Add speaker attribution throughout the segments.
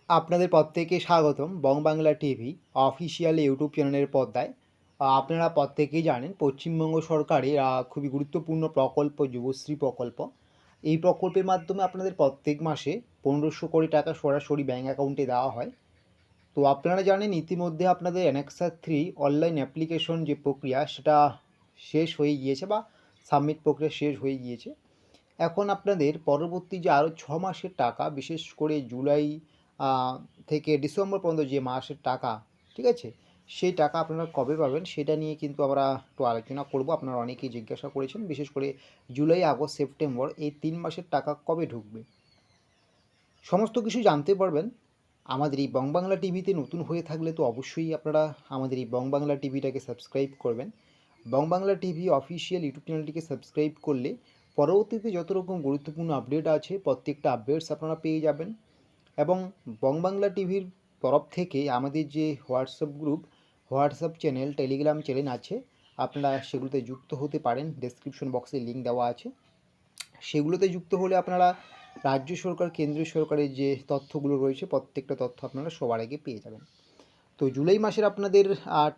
Speaker 1: আপনাদের প্রত্যেককে স্বাগতম বং বাংলা টিভি অফিসিয়াল ইউটিউব চ্যানেলের পর্দায়। আপনারা প্রত্যেকেই জানেন পশ্চিমবঙ্গ সরকারের খুবই গুরুত্বপূর্ণ প্রকল্প যুবশ্রী প্রকল্প। এই প্রকল্পের মাধ্যমে আপনাদের প্রত্যেক মাসে ১৫০০ কোটি টাকা সরাসরি ব্যাঙ্ক অ্যাকাউন্টে দেওয়া হয়। তো আপনারা জানেন ইতিমধ্যে আপনাদের অ্যানেক্সার 3 অনলাইন অ্যাপ্লিকেশন যে প্রক্রিয়া সেটা শেষ হয়ে গিয়েছে বা সাবমিট প্রক্রিয়া শেষ হয়ে গিয়েছে। এখন আপনাদের পরবর্তী যে আরও 6 মাসের টাকা, বিশেষ করে জুলাই থেকে ডিসেম্বর পর্যন্ত যে মাসের টাকা, ঠিক আছে, সেই টাকা আপনারা কবে পাবেন সেটা নিয়ে কিন্তু আমরা একটু আলোচনা করব। আপনারা অনেকেই জিজ্ঞাসা করেছেন, বিশেষ করে জুলাই, আগস্ট, সেপ্টেম্বর এই 3 মাসের টাকা কবে ঢুকবে। সমস্ত কিছু জানতে পারবেন আমাদের এই বং বাংলা টিভিতে। নতুন হয়ে থাকলে তো অবশ্যই আপনারা আমাদের এই বং বাংলা টিভিটাকে সাবস্ক্রাইব করবেন। বং বাংলা টিভি অফিসিয়াল ইউটিউব চ্যানেলটিকে সাবস্ক্রাইব করলে পরবর্তীতে যত রকম গুরুত্বপূর্ণ আপডেট আছে প্রত্যেকটা আপডেটস আপনারা পেয়ে যাবেন। এবং বং বাংলা টিভির তরফ থেকে আমাদের যে WhatsApp group, WhatsApp channel, Telegram channel আছে, আপনারা সেগুলোতে যুক্ত হতে পারেন। ডেসক্রিপশন বক্সে লিঙ্ক দেওয়া আছে। সেগুলোতে যুক্ত হলে আপনারা রাজ্য সরকার, কেন্দ্রীয় সরকারের যে তথ্যগুলো রয়েছে প্রত্যেকটা তথ্য আপনারা সবার আগে পেয়ে যাবেন। তো জুলাই মাসের আপনাদের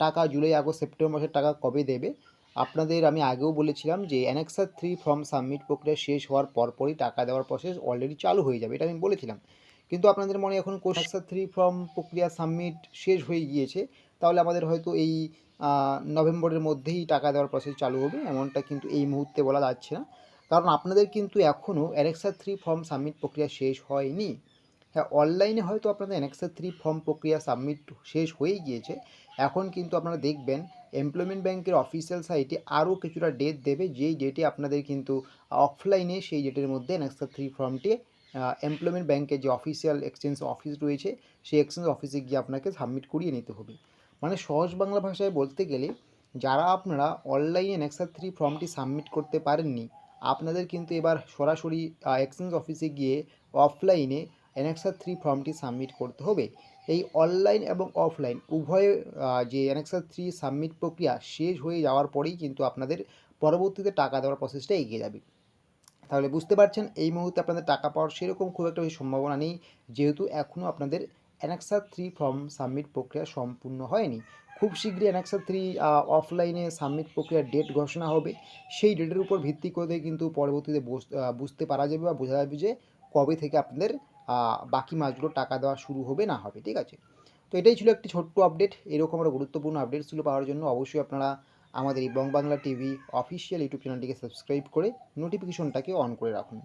Speaker 1: টাকা, জুলাই, আগস্ট, সেপ্টেম্বর মাসের টাকা কবে দেবে আপনাদের আমি আগেও বলেছিলাম যে অ্যানেক্সার 3 ফর্ম সাবমিট প্রক্রিয়া শেষ হওয়ার পরপরই টাকা দেওয়ার প্রসেস অলরেডি চালু হয়ে যাবে, এটা আমি বলেছিলাম। কিন্তু আপনাদের মনে এখন অ্যানেক্সার 3 ফর্ম প্রক্রিয়া সাবমিট শেষ হয়ে গিয়েছে, তাহলে আমাদের হয়তো এই নভেম্বরের মধ্যেই টাকা দেওয়ার প্রসেস চালু হবে, এমনটা কিন্তু এই মুহূর্তে বলা যাচ্ছে না। কারণ আপনাদের কিন্তু এখনও অ্যানেক্সার 3 ফর্ম সাবমিট প্রক্রিয়া শেষ হয়নি। হ্যাঁ, অনলাইনে হয়তো আপনাদের অ্যানেক্সার 3 ফর্ম প্রক্রিয়া সাবমিট শেষ হয়েই গিয়েছে। এখন কিন্তু আপনারা দেখবেন এমপ্লয়মেন্ট ব্যাংকের অফিসিয়াল সাইটে আরও কিছুটা ডেট দেবে, যেই ডেটে আপনাদের কিন্তু অফলাইনে সেই ডেটের মধ্যে অ্যানেক্সার 3 ফর্মটি এমপ্লয়মেন্ট ব্যাংকের যে অফিসিয়াল এক্সচেঞ্জ অফিস রয়েছে সেই এক্সচেঞ্জ অফিসে গিয়ে আপনাকে সাবমিট করিয়ে নিতে হবে। মানে সহজ বাংলা ভাষায় বলতে গেলে, যারা আপনারা অনলাইনে অ্যানেক্সার 3 ফর্মটি সাবমিট করতে পারেননি, আপনাদের কিন্তু এবার সরাসরি এক্সচেঞ্জ অফিসে গিয়ে অফলাইনে অ্যানেক্সার 3 ফর্মটি সাবমিট করতে হবে। এই অনলাইন এবং অফলাইন উভয় যে অ্যানেক্সার 3 সাবমিট প্রক্রিয়া শেষ হয়ে যাওয়ার পরেই কিন্তু আপনাদের পরবর্তীতে টাকা দেওয়ার প্রসেসটা এগিয়ে যাবে। তাহলে বুঝতে পারছেন এই মুহূর্তে আপনাদের টাকা পাওয়ার সেরকম খুব একটা বেশি সম্ভাবনা নেই, যেহেতু এখনও আপনাদের অ্যানেক্সার 3 ফর্ম সাবমিট প্রক্রিয়া সম্পূর্ণ হয়নি। খুব শীঘ্রই অ্যানেক্সার 3 অফলাইনে সাবমিট প্রক্রিয়ার ডেট ঘোষণা হবে। সেই ডেটের উপর ভিত্তি করে কিন্তু পরবর্তীতে বুঝতে পারা যাবে বা বোঝা যাবে যে কবে থেকে আপনাদের বাকি মাসগুলো টাকা দেওয়া শুরু হবে না হবে, ঠিক আছে। তো এটাই ছিল একটি ছোট্ট আপডেট। এরকম আরও গুরুত্বপূর্ণ আপডেটসগুলো পাওয়ার জন্য অবশ্যই আপনারা আমাদের এই বং বাংলা টিভি অফিসিয়াল ইউটিউব চ্যানেলটিকে সাবস্ক্রাইব করে নোটিফিকেশনটাকে অন করে রাখুন।